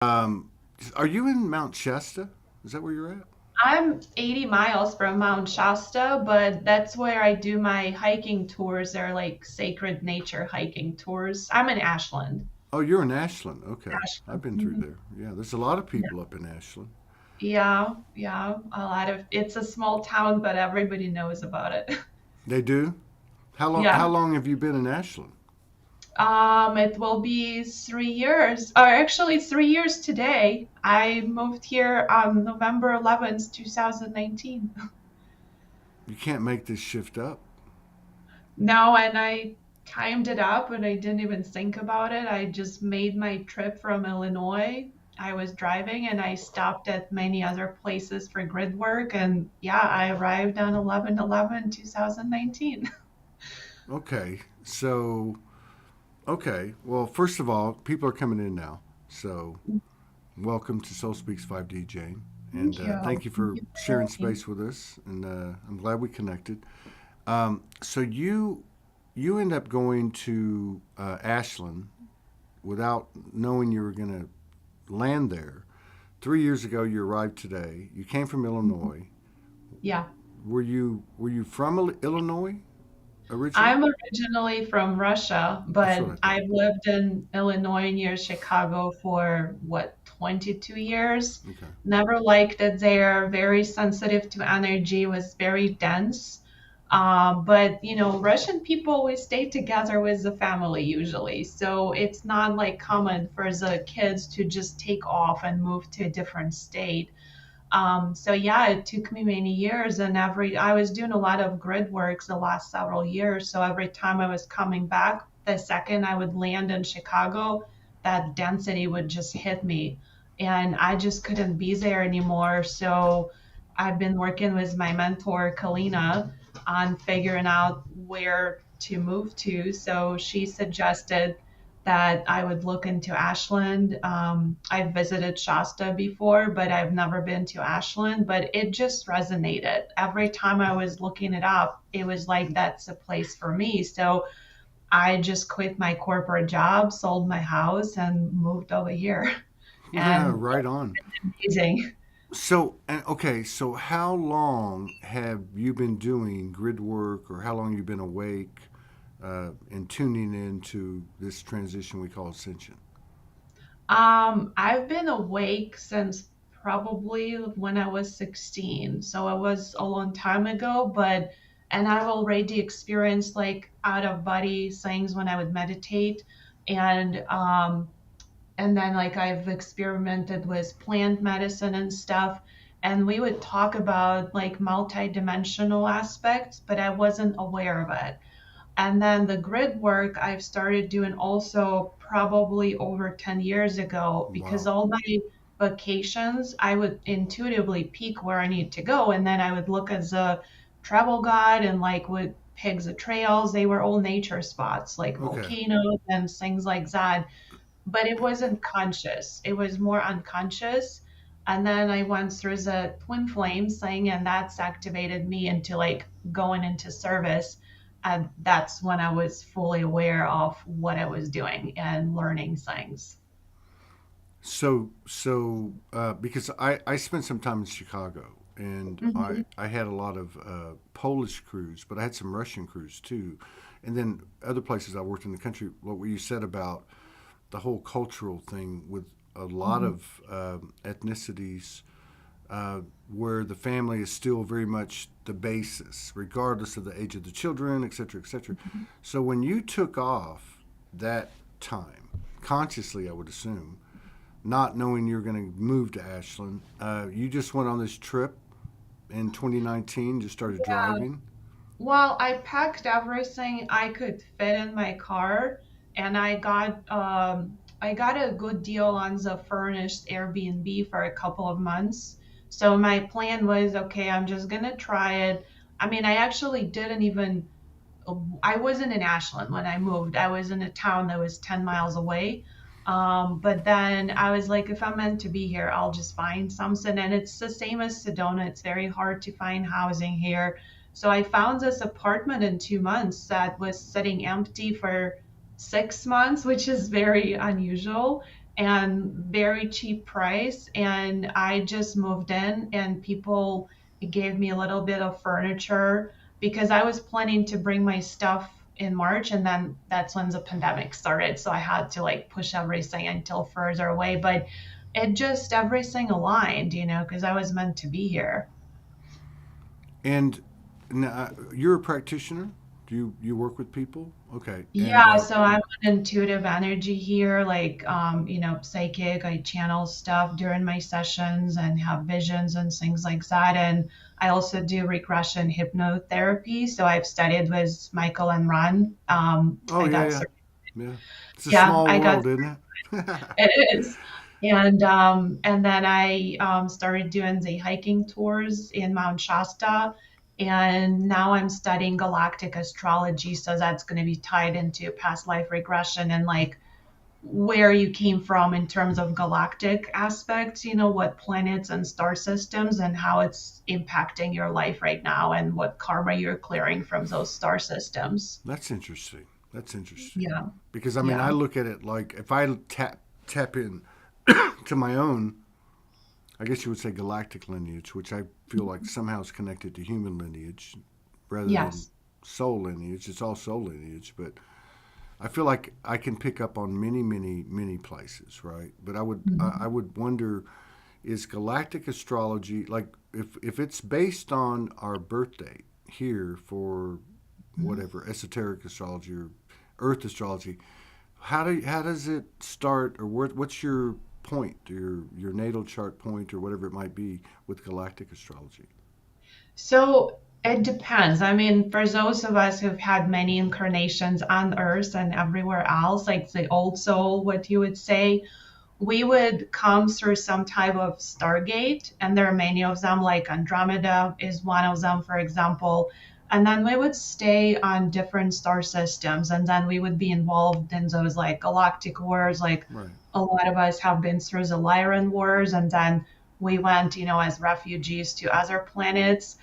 Um, are you in Mount Shasta? Is that where you're at? I'm 80 miles from Mount Shasta, but that's where I do my hiking tours. They're like sacred nature hiking tours. I'm in Ashland. Oh, you're in Ashland. Okay. I've Ashland. been through Mhm. there. Yeah, there's a lot of Yeah, people up in Ashland. yeah. A lot of it's a small town, but everybody knows about it. They do? Yeah. How long have you been in Ashland? It will be 3 years, or actually 3 years today. I moved here on November 11th, 2019. You can't make this shift up. No, and I timed it up and I didn't even think about it. I just made my trip from Illinois. I was driving and I stopped at many other places for grid work. And yeah, I arrived on 11/11, 2019. Okay. Okay. Well, first of all, people are coming in now. So, welcome to Soul Speaks 5D, Jane. And Thank you. thank you Thank for you for sharing having me. space with us. And I'm glad we connected. So you end up going to Ashland without knowing you were going to land there. 3 years ago, you arrived today. You came from Mhm. Illinois. Yeah. Were you from Illinois originally? I'm originally from Russia, That's what but I thought. I've lived in Illinois near Chicago for what, 22 years. Okay. Never liked it there. Very sensitive to energy, was very dense. But Russian people always stay together with the family usually. So it's not like common for the kids to just take off and move to a different state. So yeah, it took me many years, and every I was doing a lot of grid works the last several years. So every time I was coming back, the second I would land in Chicago, that density would just hit me, and I just couldn't be there anymore. So I've been working with my mentor Kalina on figuring out where to move to. So she suggested that I would look into Ashland. I've visited Shasta before, but I've never been to Ashland. But it just resonated. Every time I was looking it up, it was like, that's a place for me. So I just quit my corporate job, sold my house, and moved over here. Yeah, And right on. it's amazing. So how long have you been doing grid work, or how long you been awake and tuning into this transition we call ascension? I've been awake since probably when I was 16. So it was a long time ago, and I've already experienced like out of body things when I would meditate. And, um, and then like I've experimented with plant medicine and stuff. And we would talk about like multi-dimensional aspects, but I wasn't aware of it. And then the grid work I've started doing also probably over 10 years ago, because Wow. all my vacations, I would intuitively pick where I need to go. And then I would look at the travel guide and like would pick the trails. They were all nature spots, like Okay. volcanoes and things like that. But it wasn't conscious, it was more unconscious. And then I went through the twin flame thing, and that's activated me into like going into service. And that's when I was fully aware of what I was doing and learning things. Because I spent some time in Chicago, and Mhm. I had a lot of Polish crews, but I had some Russian crews too. And then other places I worked in the country, what you said about the whole cultural thing with a lot Mhm. of ethnicities where the family is still very much the basis, regardless of the age of the children, et cetera, et cetera. Mhm. So when you took off that time, consciously, I would assume, not knowing you're going to move to Ashland, you just went on this trip in 2019, just started Yeah. driving. Well, I packed everything I could fit in my car, and I got a good deal on the furnished Airbnb for a couple of months. So my plan was, okay, I'm just gonna try it. I mean, I actually didn't even I wasn't in Ashland when I moved. I was in a town that was 10 miles away. But then I was like, if I'm meant to be here, I'll just find something. And it's the same as Sedona. It's very hard to find housing here. So I found this apartment in 2 months that was sitting empty for 6 months, which is very unusual. and very cheap price. And I just moved in, and people gave me a little bit of furniture because I was planning to bring my stuff in March, and then that's when the pandemic started. So I had to like push everything until further away. But it just everything aligned, because I was meant to be here. And now, you're a practitioner. Do you work with people? Okay. And Yeah, so I'm an intuitive energy here, like psychic. I channel stuff during my sessions and have visions and things like that. And I also do regression hypnotherapy. So I've studied with Michael and Ron. oh I yeah, got yeah, cer- yeah. It's a yeah, small I got world, isn't it? it is. And then I started doing the hiking tours in Mount Shasta, and now I'm studying galactic astrology, so that's going to be tied into past life regression and like where you came from in terms of galactic aspects, what planets and star systems and how it's impacting your life right now and what karma you're clearing from those star systems. That's interesting. That's interesting. Yeah. Because I mean, I Yeah. look at it like if I tap in to my own, I guess you would say galactic lineage, which I feel like somehow is connected to human lineage rather than Yes. soul lineage. It's all soul lineage, but I feel like I can pick up on many, many, many places, right? But I Mhm. would wonder, is galactic astrology like if it's based on our birth date here for whatever esoteric astrology or Earth astrology? How does it start, or what's your point, your natal chart point, or whatever it might be with galactic astrology? So it depends. I mean, for those of us who've had many incarnations on Earth and everywhere else, like the old soul, what you would say, we would come through some type of stargate, and there are many of them, like Andromeda is one of them, for example. And then we would stay on different star systems, and then we would be involved in those like galactic wars. Like Right. a lot of us have been through the Lyran wars, and then we went, as refugees to other planets.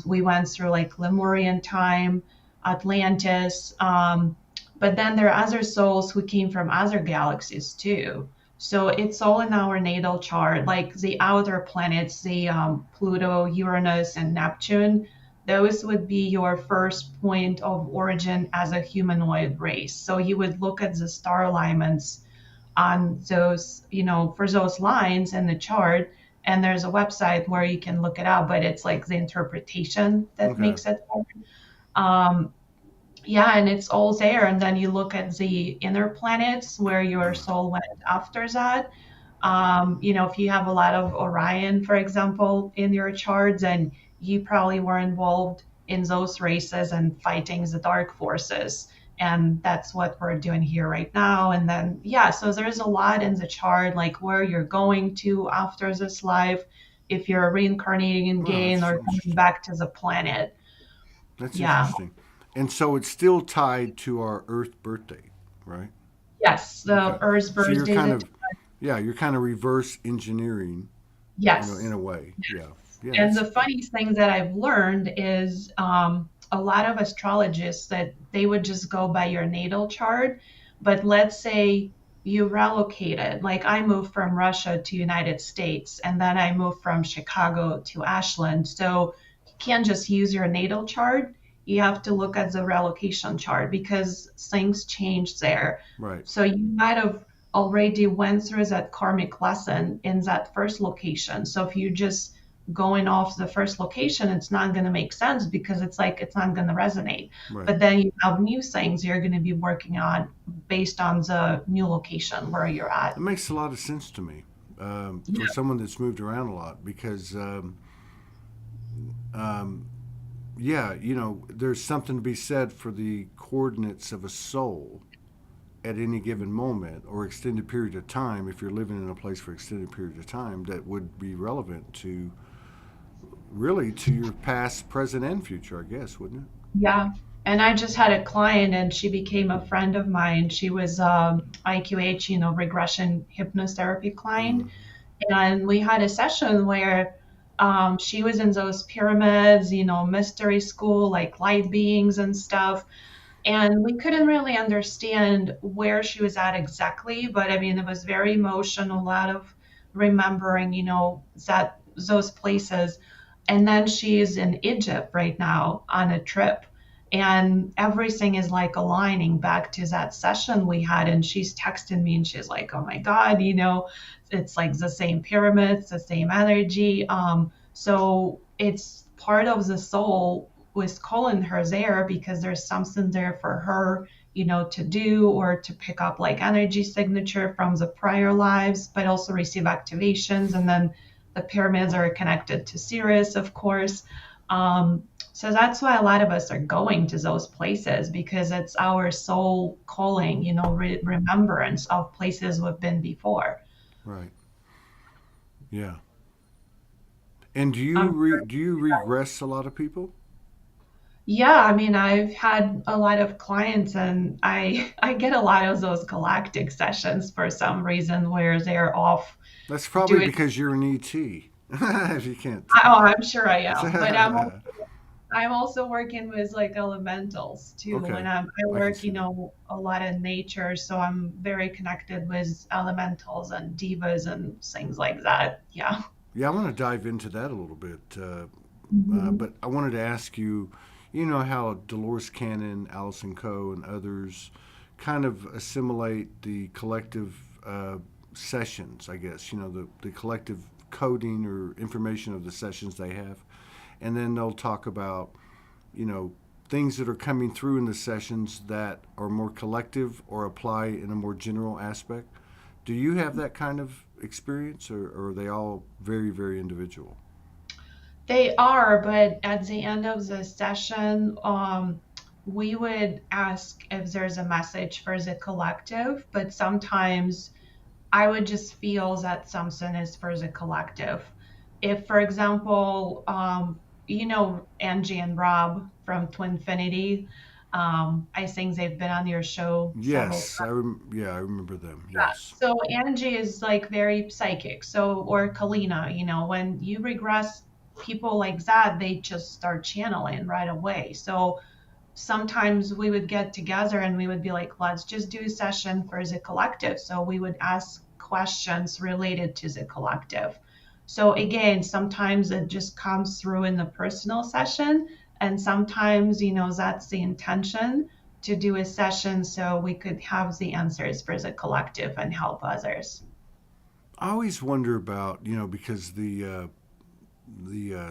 We went through like Lemurian time, Atlantis. But then there are other souls who came from other galaxies too. So it's all in our natal chart, like the outer planets, the Pluto, Uranus, and Neptune. Those would be your first point of origin as a humanoid race. So you would look at the star alignments on those, for those lines in the chart. And there's a website where you can look it up, but it's like the interpretation that Okay. makes it hard. Um, yeah, and it's all there. And then you look at the inner planets where your soul went after that. If you have a lot of Orion, for example, in your charts, and you probably were involved in those races and fighting the dark forces. And that's what we're doing here right now. And then, yeah, so there's a lot in the chart, like where you're going to after this life, if you're reincarnating Wow, again that's or coming interesting. back to the planet. That's Yeah. interesting. And so it's still tied to our Earth birthday, right? Yes, the Okay. Earth's So you're birthday. kind of, yeah, you're kind of reverse engineering, in Yes. a way. Yeah. Yeah. And That's the funny thing that I've learned is a lot of astrologists that they would just go by your natal chart. But let's say you relocated, like I moved from Russia to United States, and then I moved from Chicago to Ashland. So you can't just use your natal chart. You have to look at the relocation chart because things change there. right. So you might have already went through that karmic lesson in that first location. So if you just going off the first location, it's not going to make sense because it's like it's not going to resonate. Right. But then you have new things you're going to be working on based on the new location where you're It at. makes a lot of sense to me, for Yeah. someone that's moved around a lot because, um, yeah, there's something to be said for the coordinates of a soul at any given moment or extended period of time. If you're living in a place for extended period of time, that would be relevant to really to your past, present, and future, I guess, wouldn't it? Yeah. And I just had a client and she became a friend of mine. She was IQH, regression hypnotherapy client. Mm-hmm. And we had a session where she was in those pyramids, mystery school, like light beings and stuff. And we couldn't really understand where she was at exactly, but I mean, it was very emotional, a lot of remembering, that those places. And then she's in Egypt right now on a trip, and everything is like aligning back to that session we had. And she's texting me and she's like, oh my God, it's like the same pyramids, the same energy. So it's part of the soul was calling her there because there's something there for her, to do or to pick up like energy signature from the prior lives, but also receive activations. And then the pyramids are connected to Sirius, of course. So that's why a lot of us are going to those places because it's our soul calling, remembrance of places we've been before. Right. Yeah. And Um, do you regress a lot of people? Yeah, I mean, I've had a lot of clients and I get a lot of those galactic sessions for some reason where they're off That's probably doing, because you're an ET. If you can't. oh, I'm sure I am, but I'm also working with like elementals too. When Okay, I I can work, see that. a lot in nature, so I'm very connected with elementals and divas and things like that. Yeah. Yeah, I want to dive into that a little bit, Mhm. but I wanted to ask you, you know how Dolores Cannon, Allison Coe, and others kind of assimilate the collective sessions, I guess, the collective coding or information of the sessions they have. And then they'll talk about, you know, things that are coming through in the sessions that are more collective or apply in a more general aspect. Do you have that kind of experience, or are they all very, very individual? They are, but at the end of the session, we would ask if there's a message for the collective, but sometimes I would just feel that something is for the collective. If, for example, Angie and Rob from Twinfinity, I think they've been on your show several Yes, times. yeah, I remember them. Yeah. Yes. So Angie is like very psychic. So, or Kalina, when you regress people like that, they just start channeling right away. So sometimes we would get together and we would be like, let's just do a session for the collective. So we would ask questions related to the collective. So again, sometimes it just comes through in the personal session, and sometimes, that's the intention to do a session so we could have the answers for the collective and help others. I always wonder about, because the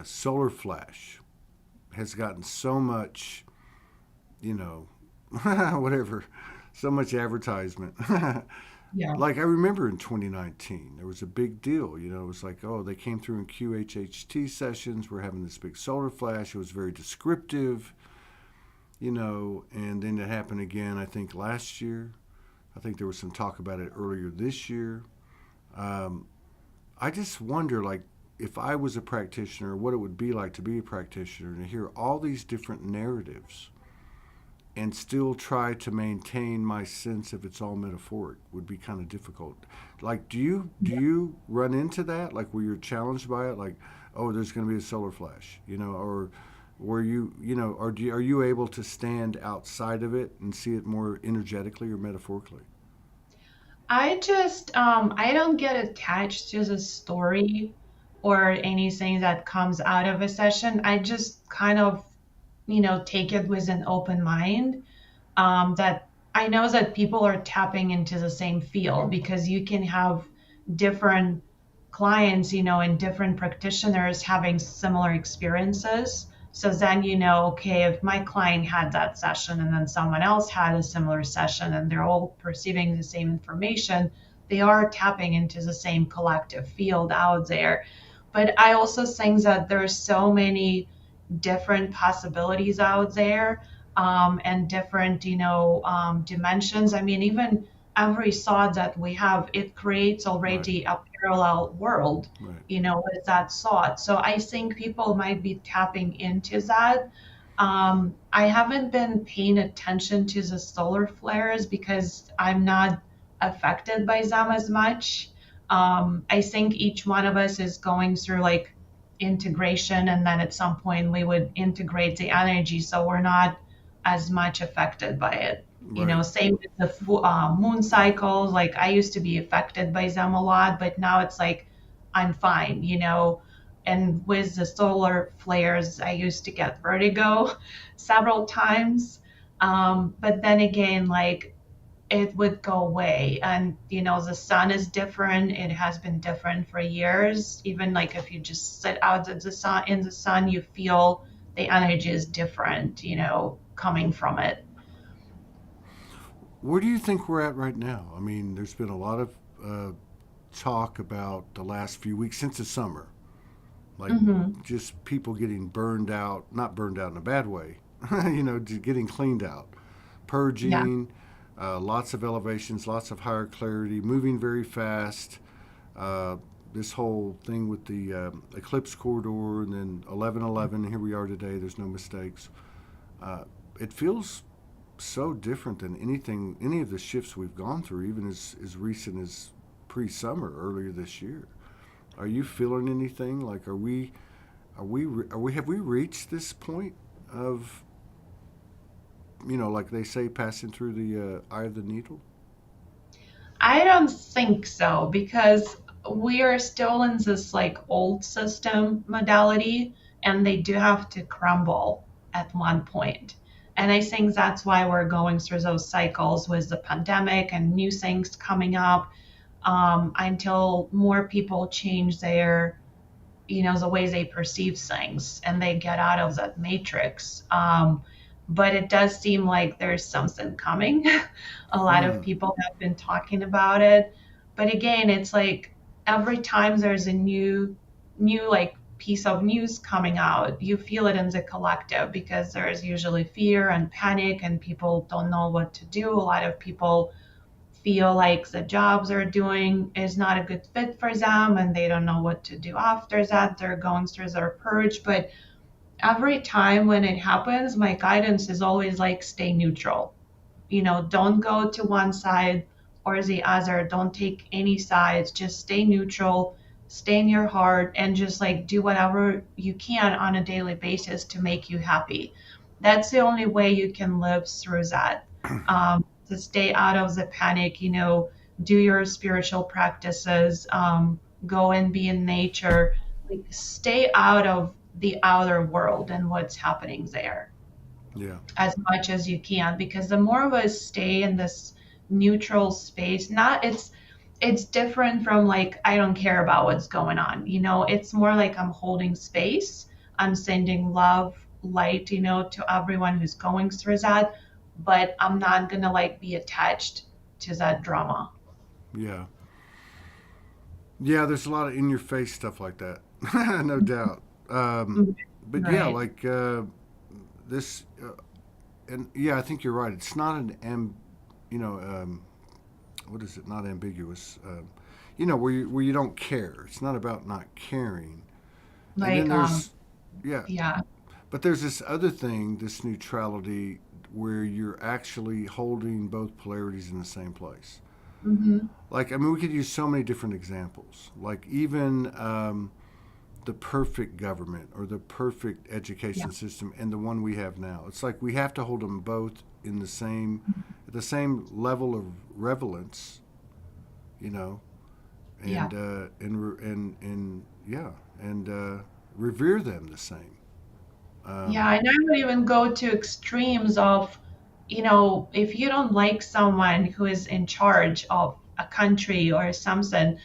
solar flash has gotten so much, you know, whatever, so much advertisement. Yeah. Like I remember in 2019, there was a big deal. It was like, oh, they came through in QHHT sessions. We're having this big solar flash. It was very descriptive, and then it happened again, I think, last year. I think there was some talk about it earlier this year. Um, I just wonder, like, if I was a practitioner, what it would be like to be a practitioner and to hear all these different narratives and still try to maintain my sense if it's all metaphoric would be kind of difficult. Like, do you run into that? Like, where you're challenged by it? Like, oh, there's going to be a solar flash, or were are you able to stand outside of it and see it more energetically or metaphorically? I don't get attached to the story or anything that comes out of a session. I just kind of, take it with an open mind. That I know that people are tapping into the same field because you can have different clients, and different practitioners having similar experiences. So then, okay, if my client had that session and then someone else had a similar session and they're all perceiving the same information, they are tapping into the same collective field out there. But I also think that there's so many different possibilities out there, and different, dimensions. I mean, even every thought that we have, it creates Right, already a parallel world, right. with that thought. So I think people might be tapping into that. I haven't been paying attention to the solar flares because I'm not affected by them as much. I think each one of us is going through like integration, and then at some point we would integrate the energy. So we're not as much affected by it. Right. Same with the moon cycles. Like I used to be affected by them a lot, but now it's like I'm fine. And with the solar flares, I used to get vertigo several times. But then again, like it would go away. And, the sun is different. It has been different for years. Even like if you just sit out at the sun in the sun, you feel the energy is different, coming from it. Where do you think we're at right now? I mean, there's been a lot of talk about the last few weeks since the summer, like Hmm. just people getting burned out, not burned out in a bad way, just getting cleaned out, Yeah. purging, lots of elevations, lots of higher clarity, moving very fast. Uh, this whole thing with the eclipse corridor and then 11:11, here we are today, there's no mistakes. Uh, it feels so different than any of the shifts we've gone through, even as recent as pre-summer earlier this year. Are you feeling anything? Like, have we reached this point of, like they say, passing through the eye of the needle? I don't think so because we are still in this like old system modality and they do have to crumble at one point. And I think that's why we're going through those cycles with the pandemic and new things coming up until more people change the way they perceive things and they get out of that matrix. But it does seem like there's something coming. A lot of Mm, people have been talking about it. But again, it's like every time there's a new like piece of news coming out, you feel it in the collective because there's usually fear and panic and people don't know what to do. A lot of people feel like the jobs they're doing is not a good fit for them and they don't know what to do after that. They're going through their purge. But every time when it happens, my guidance is always like stay neutral. Don't go to one side or the other. Don't take any sides. Just stay neutral, stay in your heart, and just like do whatever you can on a daily basis to make you happy. That's the only way you can live through that. To stay out of the panic, do your spiritual practices, go and be in nature, like stay out of the outer world and what's happening there yeah, as much as you can because the more of us stay in this neutral space, not it's different from like I don't care about what's going on. It's more like I'm holding space, I'm sending love, light, to everyone who's going through that, but I'm not gonna like be attached to that drama. yeah, yeah. There's a lot of in-your-face stuff like that, no doubt. Mhm. But yeah, Right. like this, and yeah, I think you're right. It's not you know, what is it? Not ambiguous. Where you don't care. It's not about not caring. And then Like yeah, yeah. but there's this other thing, this neutrality, where you're actually holding both polarities in the same place. Hmm. Like, I mean, we could use so many different examples. Like, even the perfect government or the perfect Yeah. education system and the one we have now. It's like we have to hold them both in the same level of relevance, you know, Yeah. and yeah, and revere them the same. Yeah, Um, and I would even go to extremes of, if you don't like someone who is in charge of a country or something,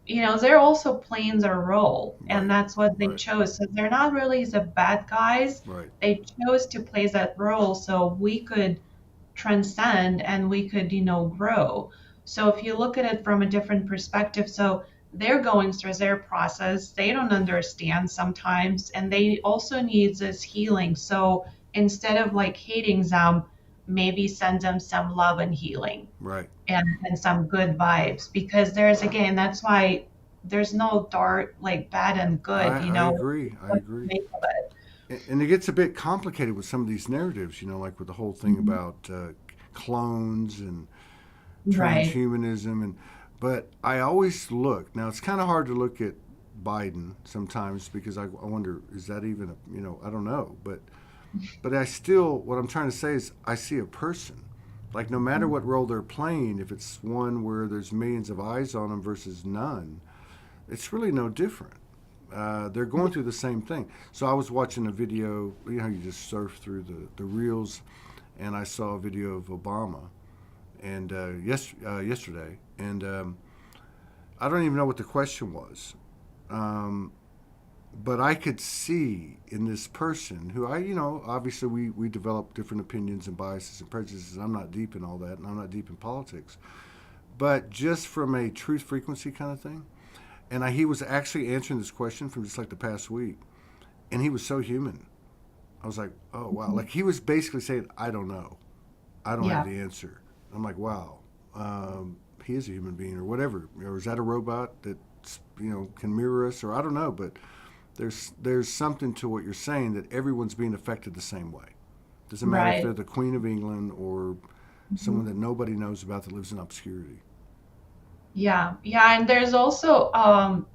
they're also playing their role, and right, that's what they right, chose. So they're not really the bad guys. right, They chose to play that role so we could transcend and we could, grow. So if you look at it from a different perspective, so they're going through their process, they don't understand sometimes, and they also need this healing. So instead of like hating them, maybe send them some love and healing right. and some good vibes because there's again, that's why there's no dark like bad and good, I agree. I what to agree. make of it. And it gets a bit complicated with some of these narratives, like with the whole thing Mhm. about clones and Right. transhumanism, but I always look now. It's kind of hard to look at Biden sometimes because I wonder, is that even I don't know, but But I still, what I'm trying to say is, I see a person. Like, no matter what role they're playing, if it's one where there's millions of eyes on them versus none, it's really no different. They're going through the same thing. So I was watching a video, you know, you just surf through the reels, and I saw a video of Obama and yesterday, and I don't even know what the question was. Um, but I could see in this person who obviously we develop different opinions and biases and prejudices. I'm not deep in all that, and I'm not deep in politics. But just from a truth frequency kind of thing, and he was actually answering this question from just like the past week, and he was so human. I was like, oh wow, like he was basically saying, I don't know, I don't have Yeah. the answer. I'm like, wow, he is a human being or whatever, or is that a robot that can mirror us, or I don't know, but there's something to what you're saying, that everyone's being affected the same way. Doesn't matter if they're Right. the Queen of England or someone Mhm. that nobody knows about that lives in obscurity. Yeah, yeah, and there's also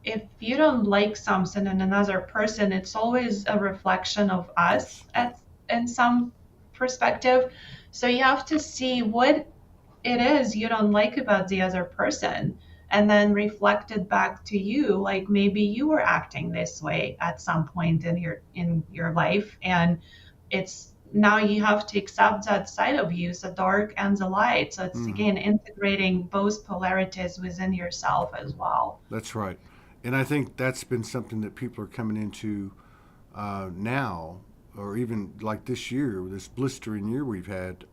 if you don't like something in another person, it's always a reflection of Of us course, yeah. at in some perspective. So you have to see what it is you don't like about the other person and then reflect it back to you. Like maybe you were acting this way at some point in your life, and it's now you have to accept that side of you, the dark and the light. So it's Hmm. again integrating both polarities within yourself as well. That's right. And I think that's been something that people are coming into now, or even like this year, this blistering year we've had,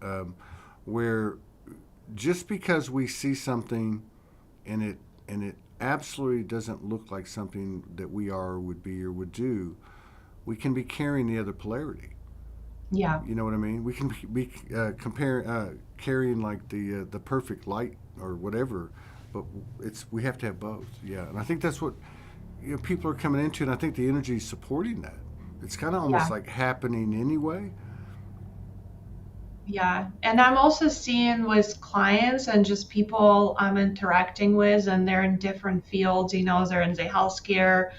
where just because we see something and it absolutely doesn't look like something that we are or would be or would do, we can be carrying the other polarity. Yeah. You know what I mean? We can be carrying like the perfect light or whatever, but we have to have both. Yeah, and I think that's what people are coming into, and I think the energy is supporting that. It's kind of almost Yeah. like happening anyway. Yeah, and I'm also seeing with clients and just people I'm interacting with, and they're in different fields. They're in the healthcare,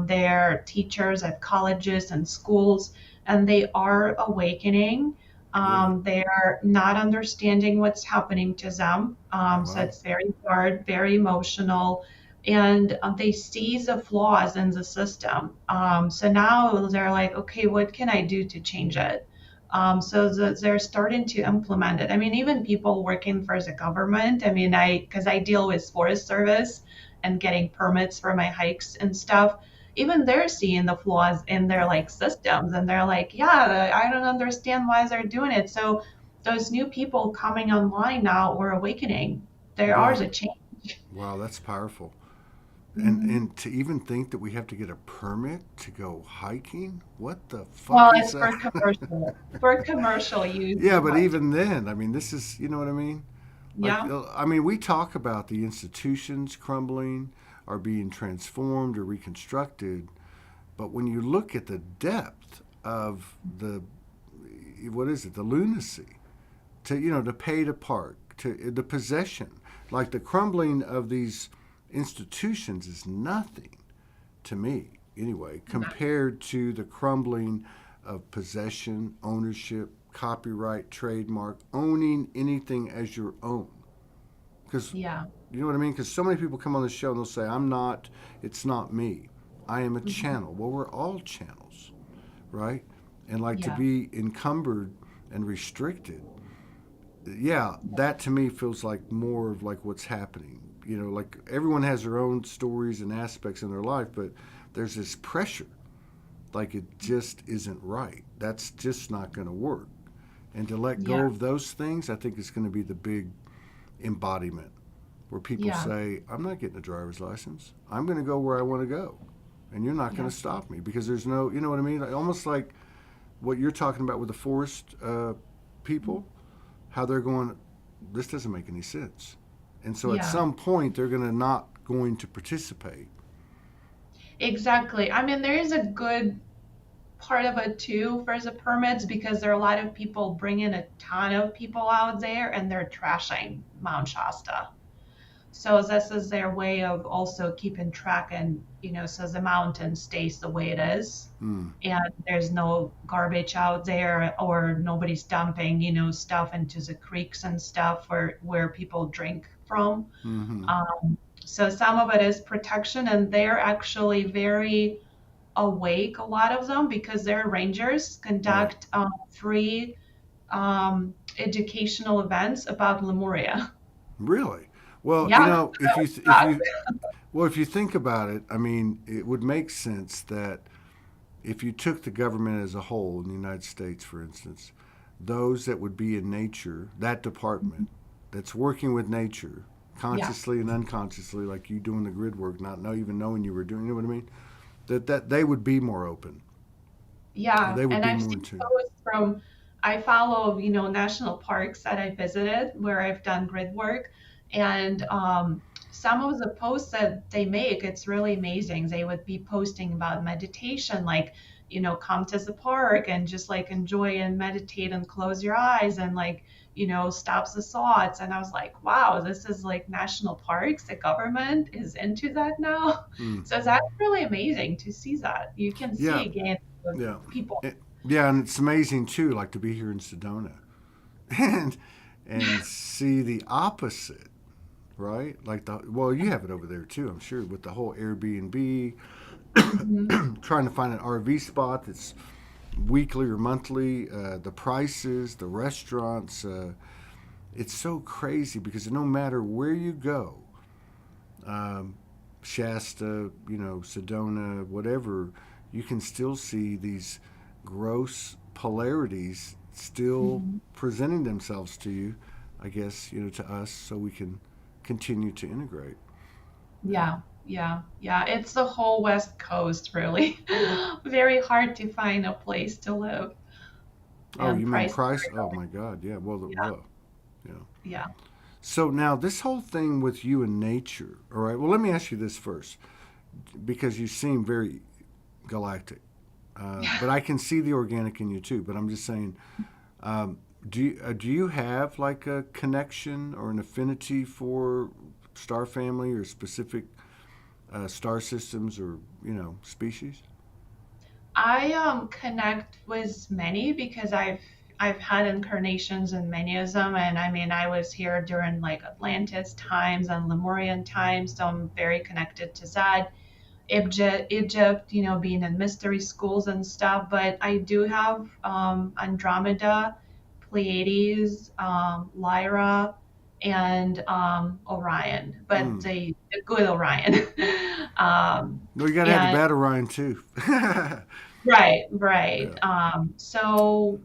they're teachers at colleges and schools, and they are awakening. Good. They're not understanding what's happening to them. So Wow. it's very hard, very emotional, and they see the flaws in the system. So now they're like, okay, what can I do to change it? They're starting to implement it. I mean, even people working for the government. I mean, because I deal with Forest Service and getting permits for my hikes and stuff. Even they're seeing the flaws in their like systems, and they're like, yeah, I don't understand why they're doing it. So those new people coming online now or awakening, there are Good. the change. Wow, that's powerful. And Mhm. and to even think that we have to get a permit to go hiking, what the Well, fuck is it's that? for commercial use. Yeah, but But even then, I mean, this is, you know what I mean? Like, yeah, I mean, we talk about the institutions crumbling or being transformed or reconstructed, but when you look at the depth of what is it, the lunacy, to pay to park, to the possession, like the crumbling of these institutions is nothing to me, anyway, compared to the crumbling of possession, ownership, copyright, trademark, owning anything as your own. Because, yeah, you know what I mean? Because so many people come on the show and they'll say, it's not me. I am a mhm, channel. Well, we're all channels, right? And like to yeah, be encumbered and restricted, yeah, that to me feels like more of like what's happening. Like everyone has their own stories and aspects in their life, but there's this pressure, like it just isn't right. That's just not going to work. And to let yeah, go of those things, I think is going to be the big embodiment where people yeah, say, I'm not getting a driver's license. I'm going to go where I want to go. And you're not going yeah. to stop me because there's no, you know what I mean? Almost like what you're talking about with the forest people, how they're going, this doesn't make any sense. And so at Yeah, some point, they're going to not going to participate. exactly. I mean, there is a good part of it too for the permits because there are a lot of people bringing a ton of people out there and they're trashing Mount Shasta. So this is their way of also keeping track, and so the mountain stays the way it is, Mm. and there's no garbage out there, or nobody's dumping, stuff into the creeks and stuff where people drink from. Mm-hmm. Um, so some of it is protection, and they're actually very awake, a lot of them, because their rangers Right. conduct free educational events about Lemuria. Really? Well, Yeah. if you think about it, I mean, it would make sense that if you took the government as a whole in the United States, for instance, those that would be in nature, that department that's working with nature, Yeah. consciously and unconsciously, like you doing the grid work, not even knowing you were doing, you know what I mean? That they would be more open. Yeah, They would and be I've more in seen tune. posts from, I follow, national parks that I visited where I've done grid work, and some of the posts that they make, it's really amazing. They would be posting about meditation, like, come to the park and just like enjoy and meditate and close your eyes and like, stops the thoughts. And I was like, wow, this is like national parks. The government is into that now. Mm. So that's really amazing to see that. You can see Yeah, again the yeah, people. yeah, and it's amazing too, like to be here in Sedona, and see the opposite, right? Like you have it over there too, I'm sure, with the whole Airbnb, Mhm. trying to find an RV spot that's weekly or monthly, the prices, the restaurants. It's so crazy because no matter where you go, um, Shasta, Sedona, whatever, you can still see these gross polarities still Mhm. presenting themselves to you, I guess, to us so we can continue to integrate. Yeah. Yeah, yeah, yeah. It's the whole West Coast, really. Very hard to find a place to live, Oh, and you mean price. price? Oh my God, yeah. Yeah, Yeah. yeah. So now this whole thing with you and nature, all right. Well, let me ask you this first, because you seem very galactic, but I can see the organic in you too. But I'm just saying, do you have like a connection or an affinity for star family or specific star systems or species? I connect with many because I've had incarnations in many of them, and I mean I was here during like Atlantis times and Lemurian times, so I'm very connected to that. Egypt, being in mystery schools and stuff. But I do have Andromeda, Pleiades, Lyra, and Orion, but Mm. the good Orion. No, you got to have the And battle Ryan too. Yeah. right, right. So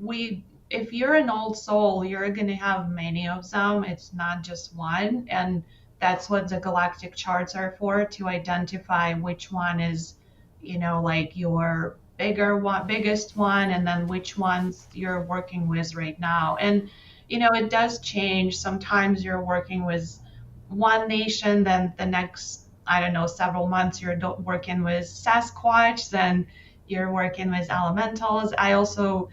if you're an old soul, you're going to have many of them. It's not just one. And that's what the galactic charts are for, to identify which one is, like your biggest one, and then which ones you're working with right now. And, it does change. Sometimes you're working with one nation, then the next, I don't know, several months you're working with Sasquatch, then you're working with elementals. I also,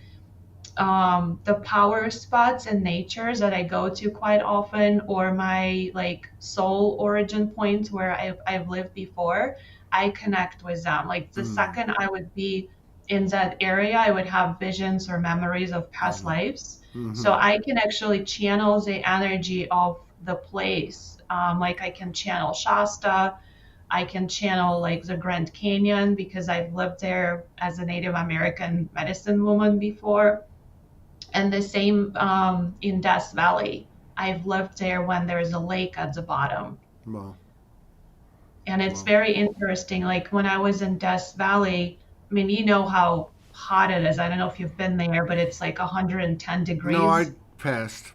the power spots in nature that I go to quite often, or my like soul origin points where I've lived before, I connect with them. Like the Mm. second I would be in that area, I would have visions or memories of past Mm-hmm. lives. So Mm-hmm. I can actually channel the energy of the place. Like I can channel Shasta, I can channel like the Grand Canyon because I've lived there as a Native American medicine woman before. And the same in Death Valley. I've lived there when there's a lake at the bottom. Well, And it's well. very interesting. Like when I was in Death Valley, I mean, you know how hot it is. I don't know if you've been there, but it's like 110 No, degrees. I passed.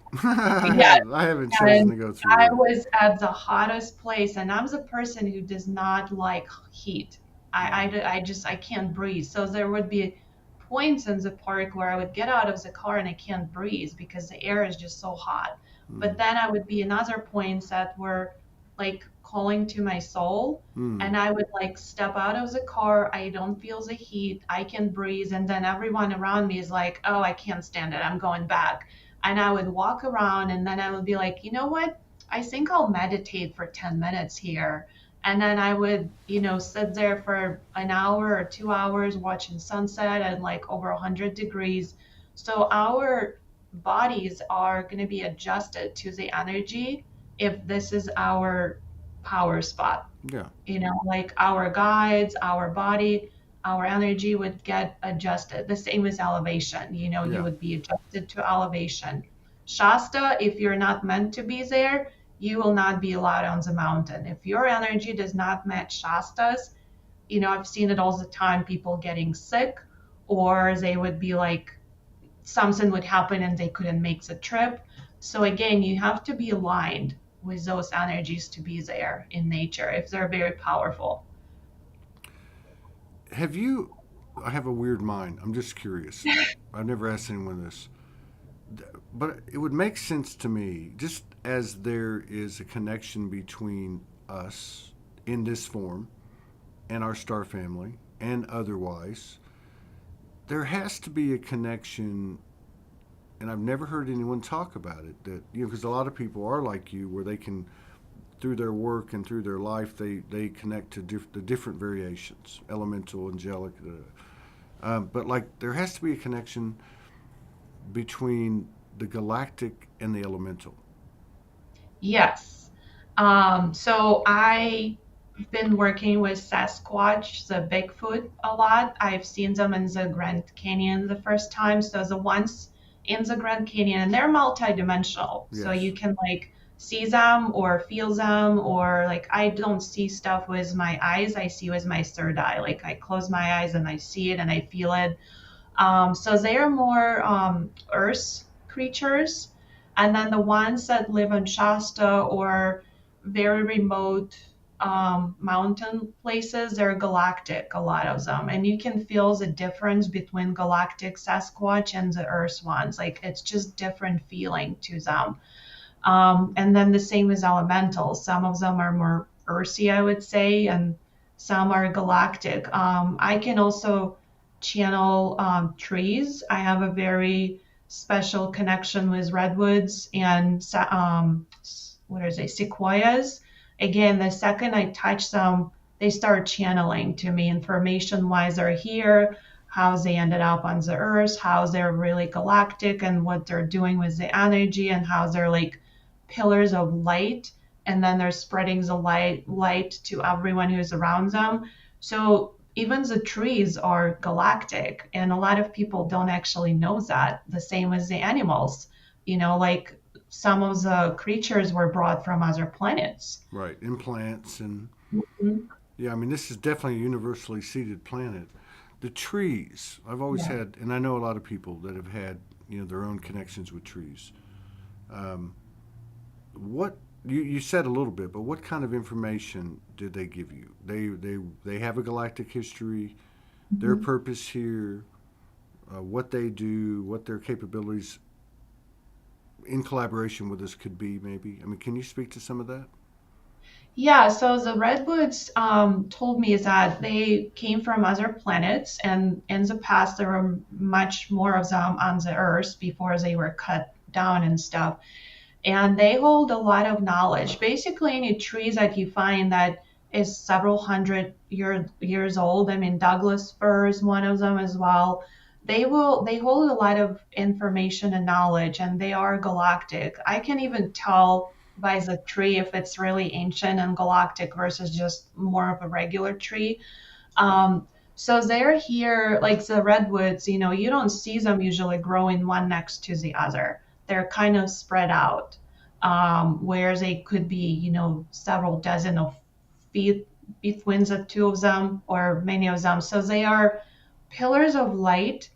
Yeah, I haven't chosen and to go through I there. was at the hottest place, and I'm the person who does not like heat. Mm. I can't breathe. So there would be points in the park where I would get out of the car and I can't breathe because the air is just so hot. Mm. But then I would be in other points that were like calling to my soul, Mm. and I would like step out of the car. I don't feel the heat. I can breathe, and then everyone around me is like, "Oh, I can't stand it. I'm going back." And I would walk around, and then I would be like, you know what? I think I'll meditate for 10 minutes here. And then I would, sit there for an hour or 2 hours watching sunset at like over 100 degrees. So our bodies are going to be adjusted to the energy if this is our power spot. Yeah. Like our guides, our body, our energy would get adjusted. The same as elevation, you Yeah. would be adjusted to elevation. Shasta, if you're not meant to be there, you will not be allowed on the mountain. If your energy does not match Shasta's, I've seen it all the time, people getting sick, or they would be like, something would happen and they couldn't make the trip. So again, you have to be aligned with those energies to be there in nature if they're very powerful. Have you? I have a weird mind. I'm just curious. I've never asked anyone this, but it would make sense to me, just as there is a connection between us in this form and our star family and otherwise. There has to be a connection, and I've never heard anyone talk about it. That because a lot of people are like you, where they can, through their work and through their life, they connect to the different variations, elemental, angelic. But like there has to be a connection between the galactic and the elemental. Yes. So I've been working with Sasquatch, the Bigfoot, a lot. I've seen them in the Grand Canyon the first time. So the ones in the Grand Canyon, and they're multidimensional. So Yes. you can like see them or feel them, or like I don't see stuff with my eyes. I see with my third eye. Like I close my eyes and I see it and I feel it. So they are more earth creatures. And then the ones that live in Shasta or very remote mountain places, they're galactic, a lot of them. And you can feel the difference between galactic Sasquatch and the earth ones. Like it's just different feeling to them. And then the same as elementals. Some of them are more earthy, I would say, and some are galactic. I can also channel trees. I have a very special connection with redwoods and what are they, sequoias. Again, the second I touch them, they start channeling to me information why they're here, how they ended up on the earth, how they're really galactic and what they're doing with the energy and how they're like pillars of light, and then they're spreading the light to everyone who's around them. So even the trees are galactic, and a lot of people don't actually know that. The same as the animals, like some of the creatures were brought from other planets. Right. Implants and Mhm. yeah. I mean, this is definitely a universally seeded planet. The trees. I've always Yeah. had, and I know a lot of people that have had their own connections with trees. Um, what you said a little bit, but what kind of information did they give you? They have a galactic history, their Mhm. purpose here, what they do, what their capabilities in collaboration with us could be. Maybe. I mean, can you speak to some of that? Yeah, so the redwoods told me that they came from other planets, and in the past there were much more of them on the Earth before they were cut down and stuff. And they hold a lot of knowledge. Basically, any trees that you find that is several hundred years old. I mean, Douglas fir is one of them as well. They hold a lot of information and knowledge, and they are galactic. I can even tell by the tree if it's really ancient and galactic versus just more of a regular tree. So they're here, like the redwoods, you don't see them usually growing one next to the other. They're kind of spread out, where they could be, several dozen of feet between the two of them or many of them. So they are pillars of light,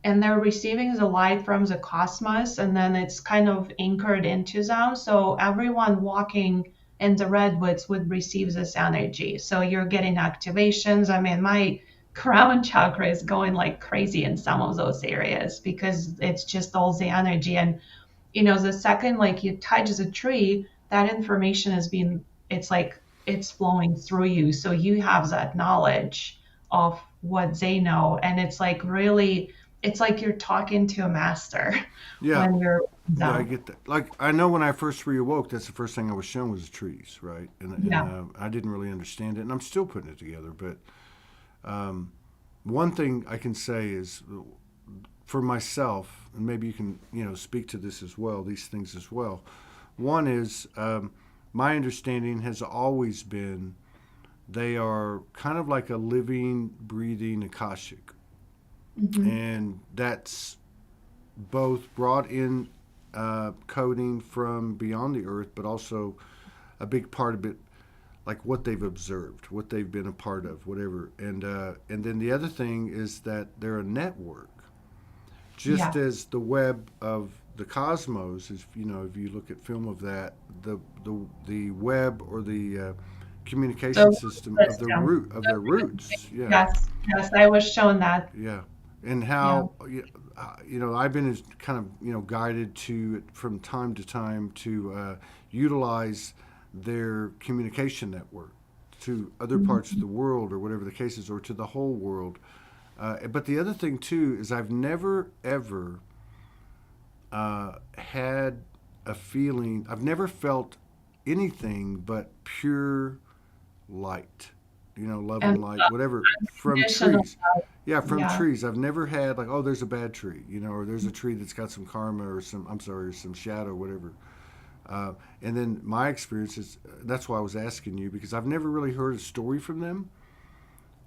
and they're receiving the light from the cosmos, and then it's kind of anchored into them. So everyone walking in the redwoods would receive this energy. So you're getting activations. I mean, my crown chakra is going like crazy in some of those areas because it's just all the energy. And the second like you touch the tree, that information is being, it's like it's flowing through you. So you have that knowledge of what they know. And it's like really, it's like you're talking to a master Yeah. when you're Yeah, I So get that. Like, I know when I first reawoke, that's the first thing I was shown was the trees, right? And yeah. I didn't really understand it, and I'm still putting it together. But one thing I can say is for myself, and maybe you can, speak to this as well, these things as well. One is my understanding has always been they are kind of like a living, breathing Akashic. Hmm. And that's both brought in coding from beyond the earth, but also a big part of it, like what they've observed, what they've been a part of, whatever. And then the other thing is that they're a network, just Yeah. as the web of the cosmos is. If you look at film of that, the web or the communication So system of the system. root of their roots. Yeah, Yes, yes, I was shown that. yeah, and Yeah. how I've been kind of guided to from time to time to utilize their communication network to other parts of Mhm. the world or whatever the case is, or to the whole world. But the other thing too is I've never ever had a feeling. I've never felt anything but pure light. Love And and light, whatever, from conditional trees. love. Yeah, from Yeah. trees. I've never had like, oh, there's a bad tree, or there's a tree that's got some karma or some, I'm sorry, some shadow, whatever. And then my experience is that's why I was asking you because I've never really heard a story from them.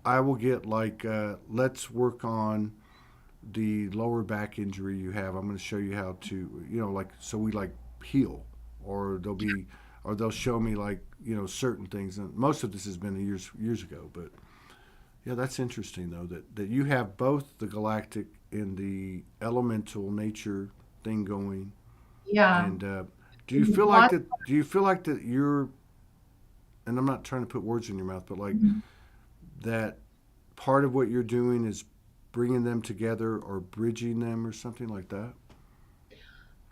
I will get like, let's work on the lower back injury you have. I'm going to show you how to, like, so we like heal, or they'll show me like, certain things. And most of this has been years ago, but yeah, that's interesting though that you have both the galactic and the elemental nature thing going. Yeah. And do you feel like One, that? Do you feel like that you're? And I'm not trying to put words in your mouth, but like that part of what you're doing is bringing them together or bridging them or something like that.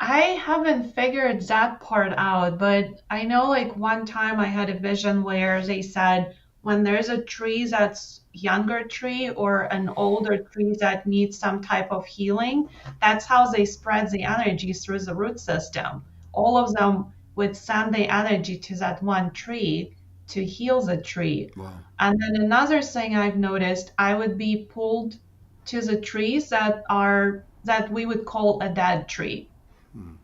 I haven't figured that part out, but I know like one time I had a vision where they said when there's a tree that's younger tree or an older tree that needs some type of healing, that's how they spread the energy through the root system. All of them would send the energy to that one tree to heal the tree. Wow. And then another thing I've noticed, I would be pulled to the trees that we would call a dead tree, Mm.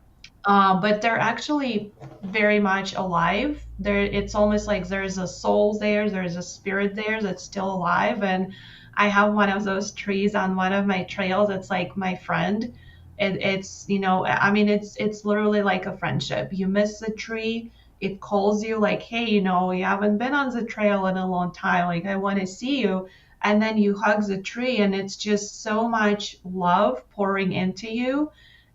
but they're actually very much alive. It's almost like there's a soul there, there's a spirit there that's still alive. And I have one of those trees on one of my trails. It's like my friend. It's I mean, it's literally like a friendship. You miss the tree, it calls you like, hey, you haven't been on the trail in a long time. Like I want to see you. And then you hug the tree, and it's just so much love pouring into you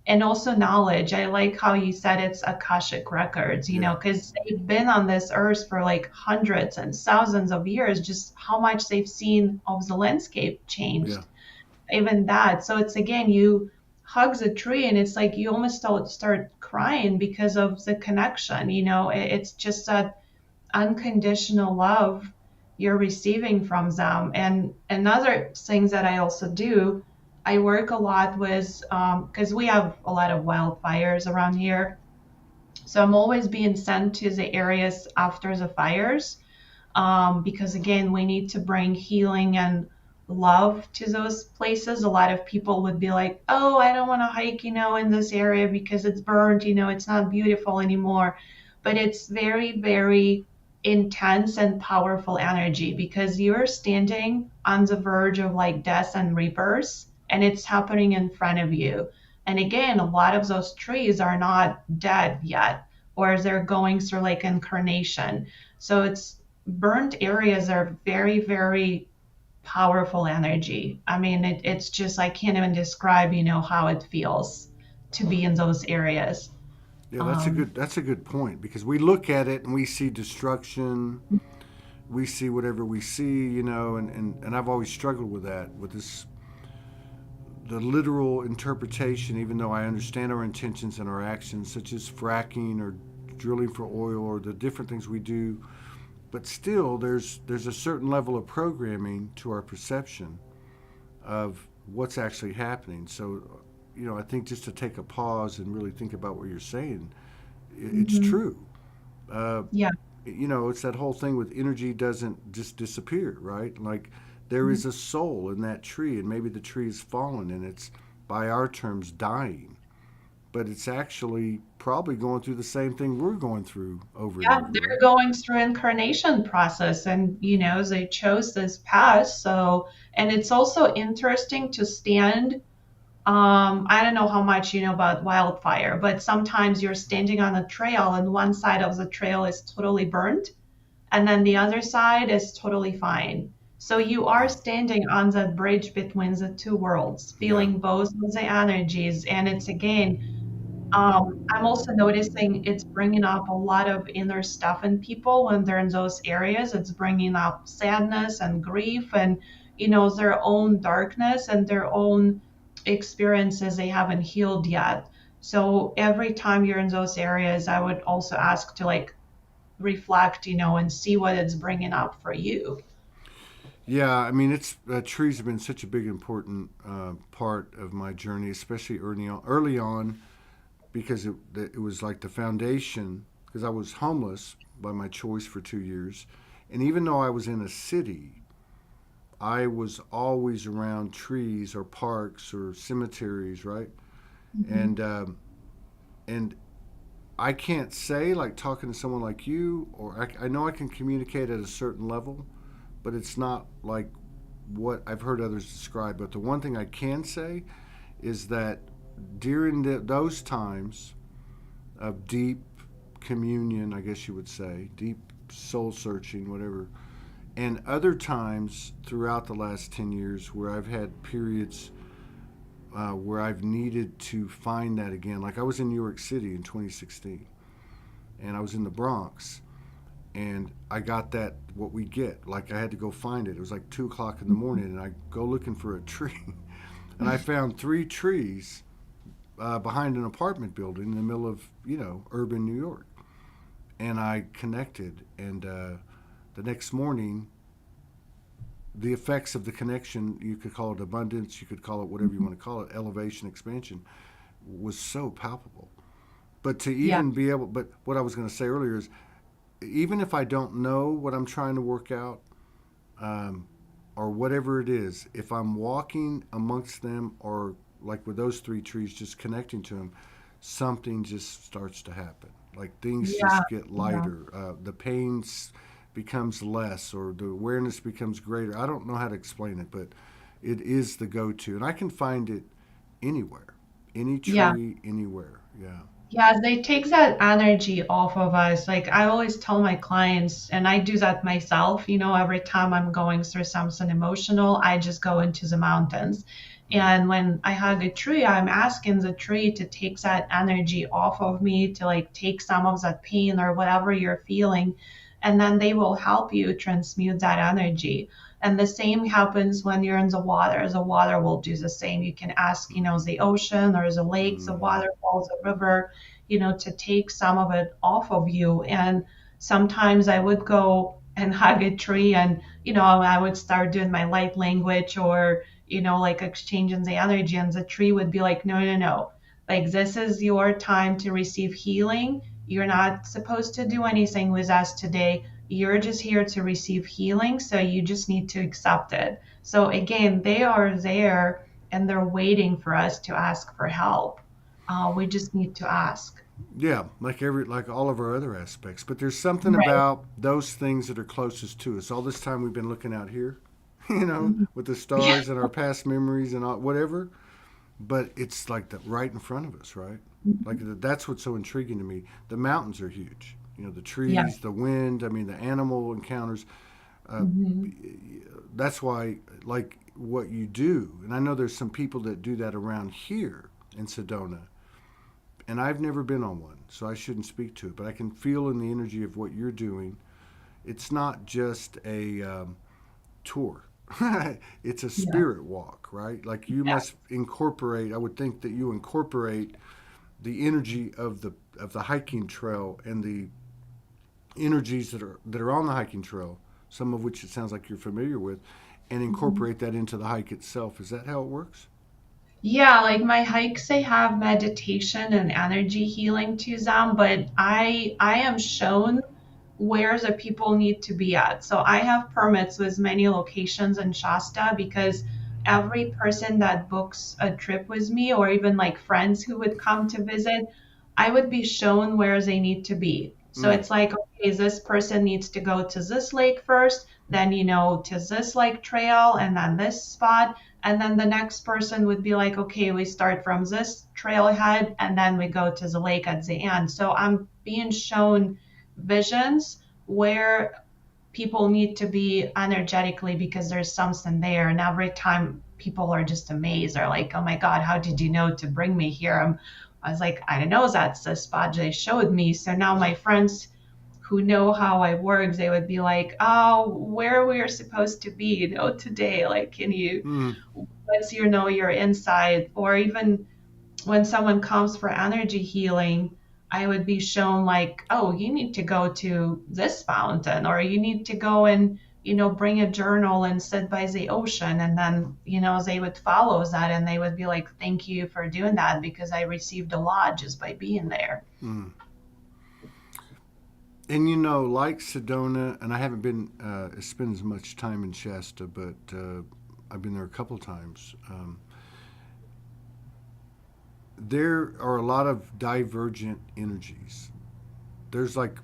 and also knowledge. I like how you said it's Akashic records, Yeah. because they've been on this earth for like hundreds and thousands of years, just how much they've seen of the landscape Yeah. changed, even that. So it's again, you hug the tree and it's like you almost start crying because of the connection. It's just that unconditional love you're receiving from them. And another things that I also do, I work a lot with, because we have a lot of wildfires around here. So I'm always being sent to the areas after the fires, because again, we need to bring healing and love to those places. A lot of people would be like, oh, I don't want to hike, in this area because it's burned, it's not beautiful anymore. But it's very, very intense and powerful energy because you're standing on the verge of like death and rebirth, and it's happening in front of you. And again, a lot of those trees are not dead yet, or they're going through like incarnation. So it's burnt areas are very, very powerful energy. I mean, it's just, I can't even describe, how it feels to be in those areas. Yeah, Um, that's a good point because we look at it and we see destruction, we see whatever we see, and I've always struggled with that, with this the literal interpretation, even though I understand our intentions and our actions, such as fracking or drilling for oil or the different things we do, but still there's a certain level of programming to our perception of what's actually happening. So I think just to take a pause and really think about what you're saying, it's Hmm. true. Uh, Yeah. it's that whole thing with energy doesn't just disappear, right? Like there is a soul in that tree, and maybe the tree is fallen and it's, by our terms, dying, but it's actually probably going through the same thing we're going through over and Yeah, over, they're right? going through incarnation process and they chose this path. So, and it's also interesting to stand. I don't know how much you know about wildfire, but sometimes you're standing on a trail and one side of the trail is totally burnt and then the other side is totally fine. So you are Wow. standing on that bridge between the two worlds, Yeah. feeling both of the energies. And it's again, I'm also noticing it's bringing up a lot of inner stuff in people when they're in those areas. It's bringing up sadness and grief and, their own darkness and their own experiences they haven't healed yet. So every time you're in those areas, I would also ask to like reflect, and see what it's bringing up for you. Yeah, I mean, it's trees have been such a big important part of my journey, especially early on, because it was like the foundation. Because I was homeless by my choice for 2 years, and even though I was in a city, I was always around trees or parks or cemeteries, right? Mhm. And and I can't say, like, talking to someone like you, or I know I can communicate at a certain level, but it's not like what I've heard others describe. But the one thing I can say is that during those times of deep communion, I guess you would say, deep soul searching, whatever, and other times throughout the last 10 years where I've had periods where I've needed to find that again. Like I was in New York City in 2016, and I was in the Bronx, and I got that, what we get. Like I had to go find it. It was like 2 o'clock in the morning, and I go looking for a tree, and I found three trees behind an apartment building in the middle of urban New York, and I connected, and the next morning, the effects of the connection, you could call it abundance, you could call it whatever you Mhm. want to call it, elevation, expansion, was so palpable. But to Yeah. even be able, but what I was going to say earlier is, even if I don't know what I'm trying to work out, um, or whatever it is, if I'm walking amongst them, or like with those three trees, just connecting to them, something just starts to happen. Like things Yeah. just get Yeah. lighter. The pain becomes less, or the awareness becomes greater. I don't know how to explain it, but it is the go-to, and I can find it anywhere, any Yeah. tree, anywhere. Yeah. Yeah, they take that energy off of us. Like I always tell my clients, and I do that myself, every time I'm going through something emotional, I just go into the mountains. Mm. And when I hug a tree, I'm asking the tree to take that energy off of me, to like take some of that pain or whatever you're feeling. And then they will help you transmute that energy. And the same happens when you're in the water. The water will do the same. You can ask, the ocean or the lake, the Mm-hmm. waterfalls, the river, to take some of it off of you. And sometimes I would go and hug a tree and, I would start doing my light language or, like exchanging the energy. And the tree would be like, no, no, no. Like, this is your time to receive healing. You're not supposed to do anything with us today. You're just here to receive healing. So you just need to accept it. So again, they are there and they're waiting for us to ask for help. We just need to ask. Yeah, like all of our other aspects. But there's something Right. about those things that are closest to us. All this time we've been looking out here, Mhm. with the Yeah. stars and our past memories and whatever. But it's like right in front of us, right? Like that's what's so intriguing to me. The mountains are huge. The Yeah. trees, the wind. I mean, the animal encounters. Uh, Mhm. that's why, like what you do, and I know there's some people that do that around here in Sedona, and I've never been on one, so I shouldn't speak to it. But I can feel in the energy of what you're doing. It's not just a tour. It's a Yeah. spirit walk, right? Like you Yeah. must incorporate. I would think that you incorporate the energy of the hiking trail and the energies that are on the hiking trail, some of which it sounds like you're familiar with, and Mhm. incorporate that into the hike itself. Is that how it works? Yeah, like my hikes, they have meditation and energy healing to them, but I am shown where the people need to be at. So I have permits with many locations in Shasta because every person that books a trip with me, or even like friends who would come to visit, I would be shown where they need to be. So Mm, it's like, okay, this person needs to go to this lake first, then, to this like trail, and then this spot. And then the next person would be like, okay, we start from this trailhead and then we go to the lake at the end. So I'm being shown visions where people need to be energetically because there's something there. And every time people are just amazed, they're like, oh my God, how did you know to bring me here? I was like, I don't know, that's the spot they showed me. So now my friends who know how I work, they would be like, oh, where we are supposed to be, today. Like, can you, mm, once your inside, or even when someone comes for energy healing, I would be shown like, oh, you need to go to this fountain, or you need to go and, bring a journal and sit by the ocean. And then, they would follow that and they would be like, thank you for doing that because I received a lot just by being there. mm. And like Sedona, and I haven't been spent as much time in Shasta, but I've been there a couple times. There are a lot of divergent energies. There's like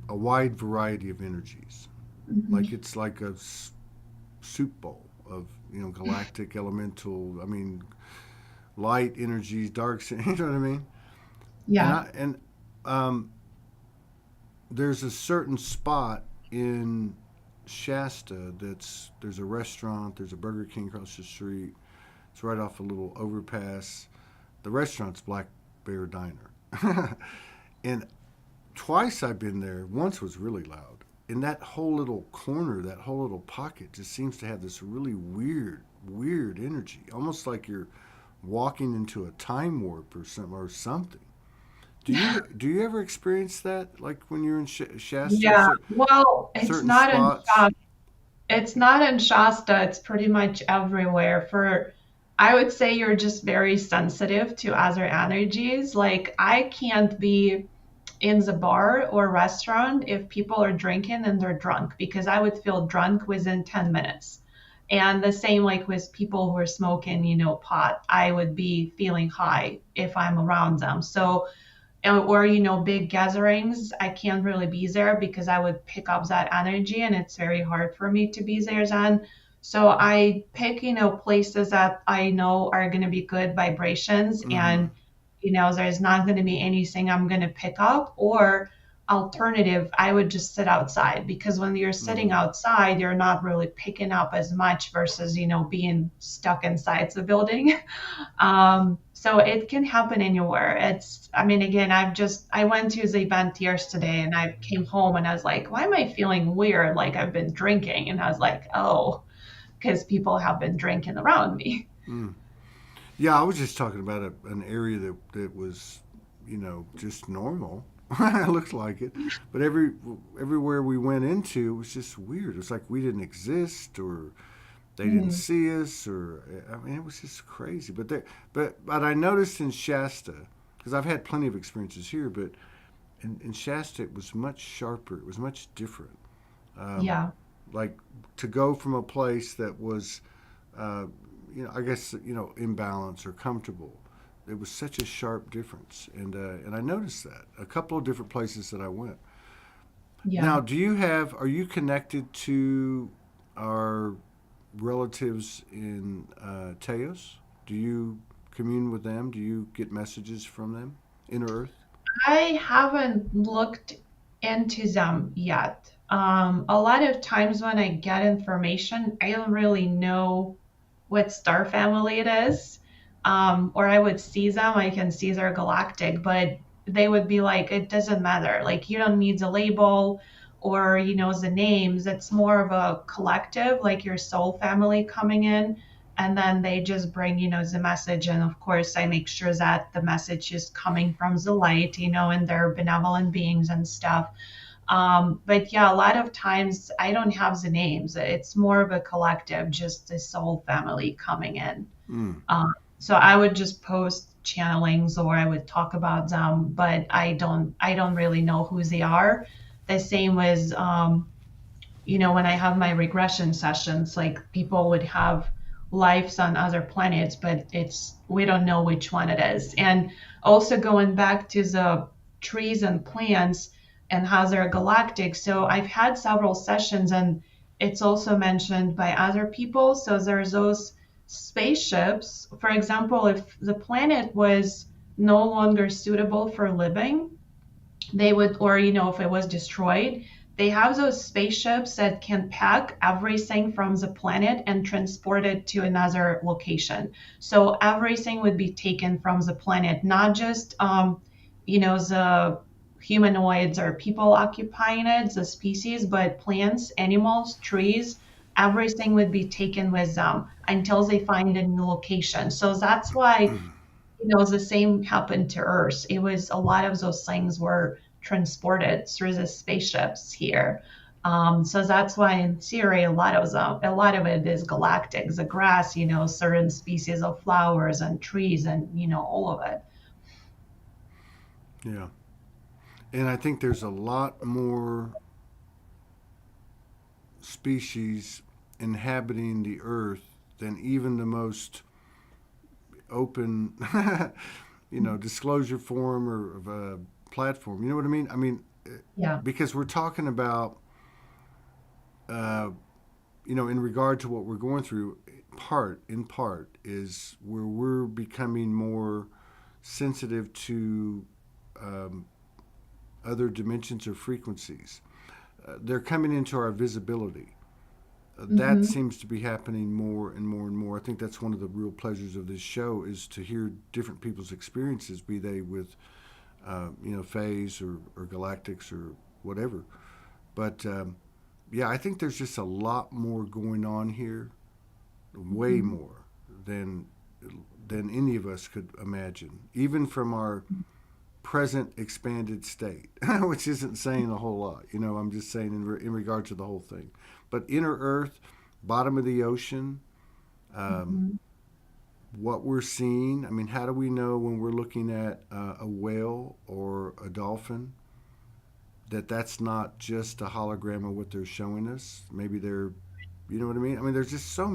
a wide variety of energies. Like Mhm. it's like a soup bowl of galactic, elemental. I mean, light energies, dark. You know what I mean? And Yeah. um, there's a certain spot in Shasta there's a restaurant, there's a Burger King across the street. It's right off a little overpass. The restaurant's Black Bear Diner. And twice I've been there. Once was really loud. And that whole little corner, that whole little pocket just seems to have this really weird energy. Almost like you're walking into a time warp or something. Do you ever experience that? Like when you're in Shasta, Yeah. Well, it's certain not in spots? It's not in Shasta, it's pretty much everywhere. I would say you're just very sensitive to other energies. Like, I can't be in the bar or restaurant if people are drinking and they're drunk because I would feel drunk within 10 minutes. And the same like with people who are smoking, pot, I would be feeling high if I'm around them. So or big gatherings, I can't really be there because I would pick up that energy and it's very hard for me to be there then. So I pick places that I know are going to be good vibrations, Mm-hmm. and there's not going to be anything I'm going to pick up. Or alternative, I would just sit outside because when you're sitting Mm. outside you're not really picking up as much versus being stuck inside the building. So it can happen anywhere. I mean, again, I went to the event yesterday and I came home and I was like, why am I feeling weird? Like I've been drinking. And I was like, oh, because people have been drinking around me. Mm. Yeah, I was just talking about an area that was, just normal. It looked like it, but everywhere we went into it was just weird. It's like we didn't exist, or they didn't Mhm. see us, or I mean, it was just crazy. But I noticed in Shasta, because I've had plenty of experiences here, but in Shasta it was much sharper. It was much different. Um, Yeah. like to go from a place that was, uh, I guess imbalance or comfortable. It was such a sharp difference, and I noticed that a couple of different places that I went. Yeah. Now, are you connected to our relatives in Teos? Do you commune with them? Do you get messages from them? Inner Earth? I haven't looked into them yet. A lot of times when I get information, I don't really know what star family it is. Or I would see them, I can see their galactic, but they would be like, it doesn't matter. Like, you don't need the label or, the names. It's more of a collective, like your soul family coming in. And then they just bring, the message. And of course, I make sure that the message is coming from the light, and they're benevolent beings and stuff. But yeah, a lot of times I don't have the names. It's more of a collective, just the soul family coming in. Mm. So I would just post channelings or I would talk about them, but I don't really know who they are. The same with when I have my regression sessions, like people would have lives on other planets, but we don't know which one it is. And also going back to the trees and plants and how they're galactic. So I've had several sessions and it's also mentioned by other people. So there's those spaceships. For example, if the planet was no longer suitable for living, they would, or if it was destroyed, they have those spaceships that can pack everything from the planet and transport it to another location. So everything would be taken from the planet, not just the humanoids or people occupying it, the species, but plants, animals, trees. Everything would be taken with them until they find a new location. So that's why the same happened to Earth. It was a lot of those things were transported through the spaceships here. So that's why, in theory, a lot of it is galactic. The grass, certain species of flowers and trees, and all of it. Yeah. And I think there's a lot more species inhabiting the earth than even the most open, disclosure form or of a platform. You know what I mean? I mean, Yeah. because we're talking about, uh, in regard to what we're going through, in part, is where we're becoming more sensitive to um, other dimensions or frequencies. They're coming into our visibility. That Hmm. seems to be happening more and more and more. I think that's one of the real pleasures of this show is to hear different people's experiences, be they with phase or galactics or whatever. But yeah, I think there's just a lot more going on here, way Hmm. more than than any of us could imagine, even from our present expanded state, which isn't saying a whole lot. I'm just saying in regard to the whole thing. But inner Earth, bottom of the ocean, um, Hmm. what we're seeing. I mean, how do we know when we're looking at a whale or a dolphin that that's not just a hologram of what they're showing us? Maybe they're, you know what I mean? I mean, there's just so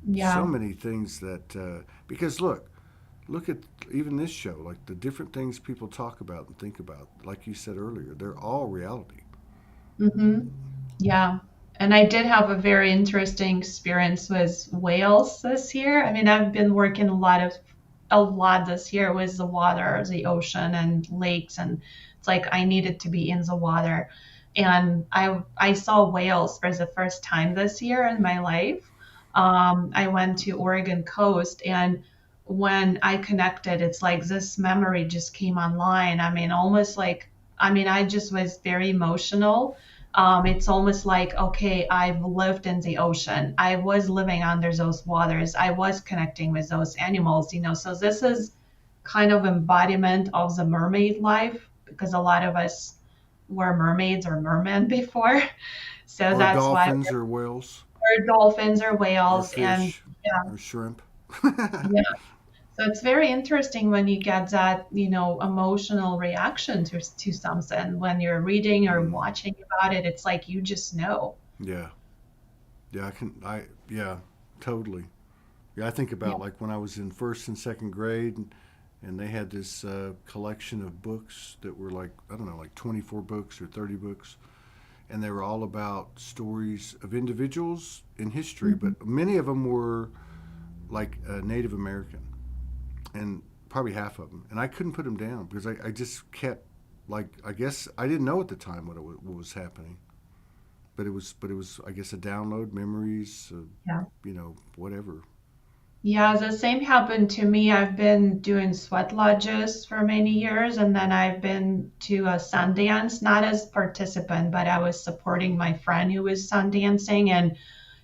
Yeah. many things that because look at even this show, like the different things people talk about and think about. Like you said earlier, they're all reality. Hmm. Yeah. And I did have a very interesting experience with whales this year. I mean, I've been working a lot this year with the water, the ocean and lakes, and it's like I needed to be in the water. And I saw whales for the first time this year in my life. I went to Oregon coast, and when I connected, it's like this memory just came online. I mean, almost like, I just was very emotional. It's almost like, okay, I've lived in the ocean. I was living under those waters. I was connecting with those animals. So this is kind of embodiment of the mermaid life because a lot of us were mermaids or mermen before. So Or that's why dolphins or whales we're dolphins or or whales. And fish yeah, or shrimp. yeah. So it's very interesting when you get that, emotional reaction to something when you're reading or Mm, watching about it. It's like you just know. yeah. Yeah, yeah, totally. Yeah, I think Yeah. about like when I was in first and second grade, and they had this collection of books that were like, I don't know, like 24 books or 30 books. And they were all about stories of individuals in history, Mhm. but many of them were like Native American, and probably half of them. And I couldn't put them down because I just kept, like, I guess I didn't know at the time what was happening. But it was I guess a download, memories, Yeah. whatever. Yeah, the same happened to me. I've been doing sweat lodges for many years, and then I've been to a Sundance, not as participant, but I was supporting my friend who was Sundancing, and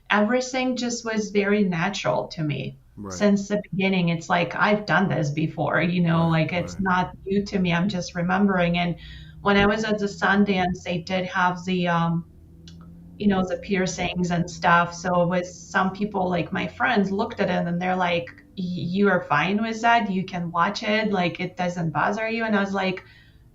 everything just was very natural to me. Right, Since the beginning, it's like I've done this before, right, like it's right. not new to me. I'm just remembering. And when I was at the Sundance, they did have the piercings and stuff. So it was some people like my friends looked at it and they're like, you are fine with that. You can watch it, like it doesn't bother you. And I was like,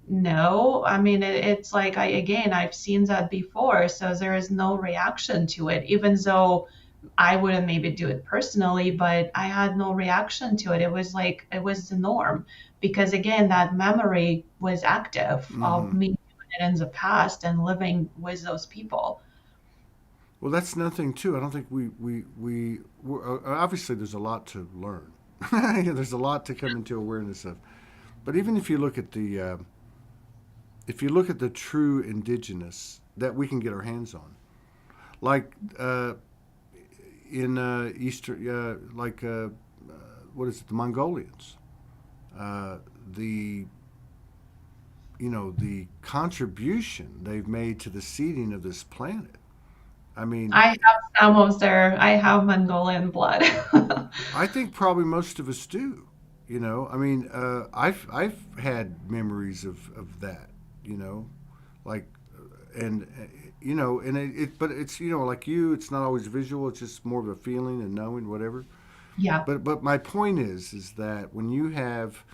no, I mean, it's like, I've seen that before. So there is no reaction to it, even though I wouldn't maybe do it personally, but I had no reaction to it. It was like, it was the norm because again, that memory was active of Hmm. me doing it in the past and living with those people. Well, that's another thing too. I don't think obviously there's a lot to learn. There's a lot to come into awareness of. But even if you look at the true indigenous that we can get our hands on, like in Eastern, what is it, the Mongolians, uh, the the contribution they've made to the seeding of this planet. I mean, I have some of their, I have Mongolian blood. I think probably most of us do. I mean, I've had memories of that. You know, like, and and but it's like you, it's not always visual. It's just more of a feeling and knowing whatever. Yeah. But my point is that when you have,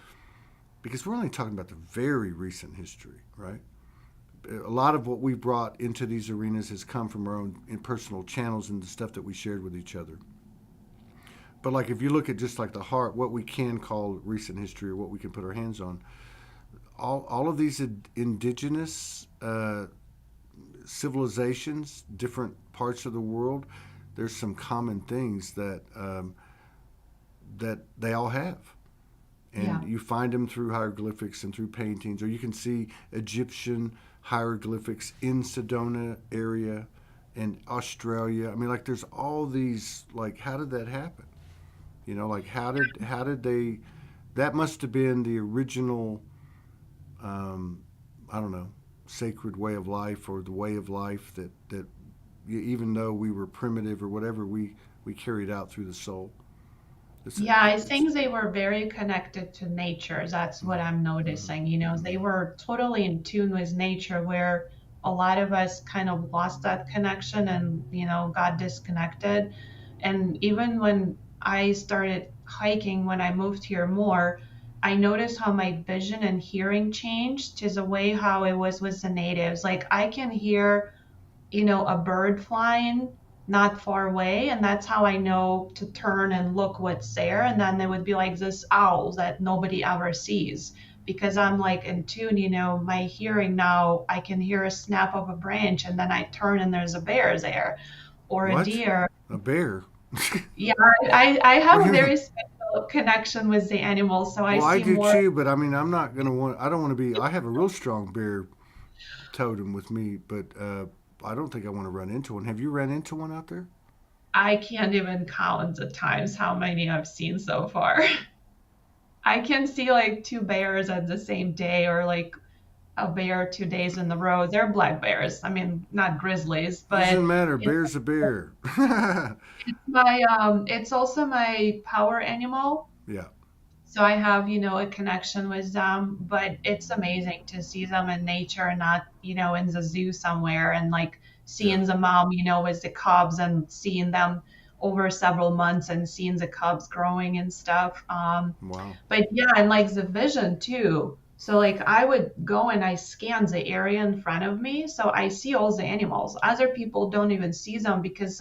because we're only talking about the very recent history, right? A lot of what we brought into these arenas has come from our own personal channels and the stuff that we shared with each other. But like if you look at just like the heart, what we can call recent history or what we can put our hands on, all of these indigenous civilizations, different parts of the world, there's some common things that they all have. Yeah. And you find them through hieroglyphics and through paintings, or you can see Egyptian hieroglyphics in Sedona area and Australia. I mean, like there's all these. Like, how did that happen? Like how did they? That must have been the original. I don't know, sacred way of life or the way of life that even though we were primitive or whatever, we carried out through the soul. It's, Yeah, I it's think they were very connected to nature. That's what I'm mm-hmm, noticing. They were totally in tune with nature, where a lot of us kind of lost that connection and, got disconnected. And even when I started hiking, when I moved here more, I noticed how my vision and hearing changed to the way how it was with the natives. Like I can hear a bird flying not far away. And that's how I know to turn and look what's there. And then there would be like this owl that nobody ever sees because I'm like in tune, my hearing now, I can hear a snap of a branch and then I turn and there's a bear there or a what? deer. A bear? Yeah, I What have do a you? very special connection with the animals. So I Well, I see do more. too, but I mean, I'm not gonna want. I don't want to be. I have a real strong bear totem with me, but I don't think I want to run into one. Have you ran into one out there? I can't even count the times how many I've seen so far. I can see like two bears at the same day or like a bear 2 days in a row. They're black bears. I mean, not grizzlies, but Doesn't matter. it's Bear's a bear. it's also my power animal. Yeah, So I have, a connection with them, but it's amazing to see them in nature, not, in the zoo somewhere and like yeah. seeing the mom, with the cubs and seeing them over several months and seeing the cubs growing and stuff. Wow. But yeah, and like the vision too. So like I would go and I scan the area in front of me, so I see all the animals. Other people don't even see them because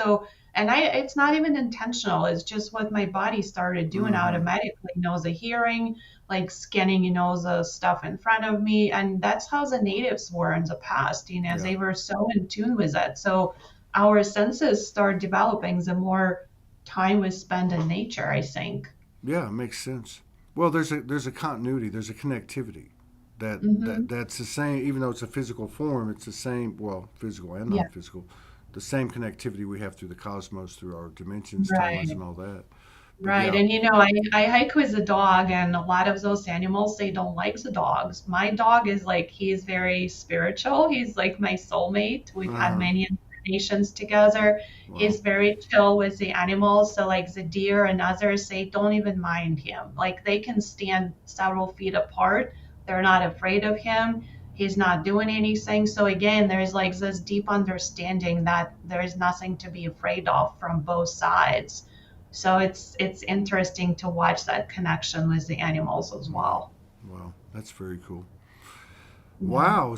and it's not even intentional. It's just what my body started doing Mm-hmm. automatically. The hearing, like scanning, the stuff in front of me, and that's how the natives were in the past. Yeah. They were so in tune with it. So our senses start developing the more time we spend in nature, I think. Yeah, it makes sense. Well, there's a continuity, there's a connectivity Hmm. that's the same. Even though it's a physical form, it's the same. Well, physical and Yeah, non-physical, the same connectivity we have through the cosmos, through our dimensions, timelines, right. and all that. But Right. yeah, And I hike with a dog, and a lot of those animals, they don't like the dogs. My dog is like, he's very spiritual. He's like my soulmate. We've had uh, many incarnations together. wow, He's very chill with the animals. So, like the deer and others, they don't even mind him. Like, they can stand several feet apart. They're not afraid of him. He's not doing anything. So, again, there's like this deep understanding that there's nothing to be afraid of from both sides. So it's interesting to watch that connection with the animals as Wow. well. Wow. That's very cool. Yeah. Wow.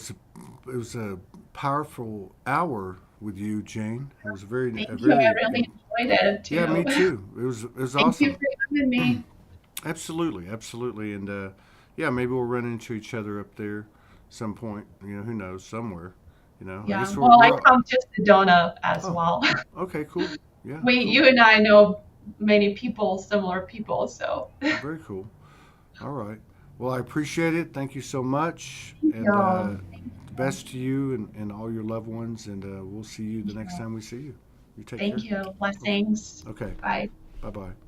It was a powerful hour with you, Jane. It was Thank a you. I very, really enjoyed it yeah, too. me too. It was Thank you awesome. for having me. Absolutely, absolutely, and yeah, maybe we'll run into each other up there some point. Who knows, somewhere. I Yeah. guess we're Well, I we're. come to Sedona as Oh, well. okay, cool. Yeah, cool. You and I know many people, similar people, so Very cool. All right. Well, I appreciate it. Thank you so much, thank and you. the best to you and all your loved ones. And we'll see you the Thank next you. time we see you. You take Thank care. you. Okay. Blessings. Okay. Bye. Bye bye.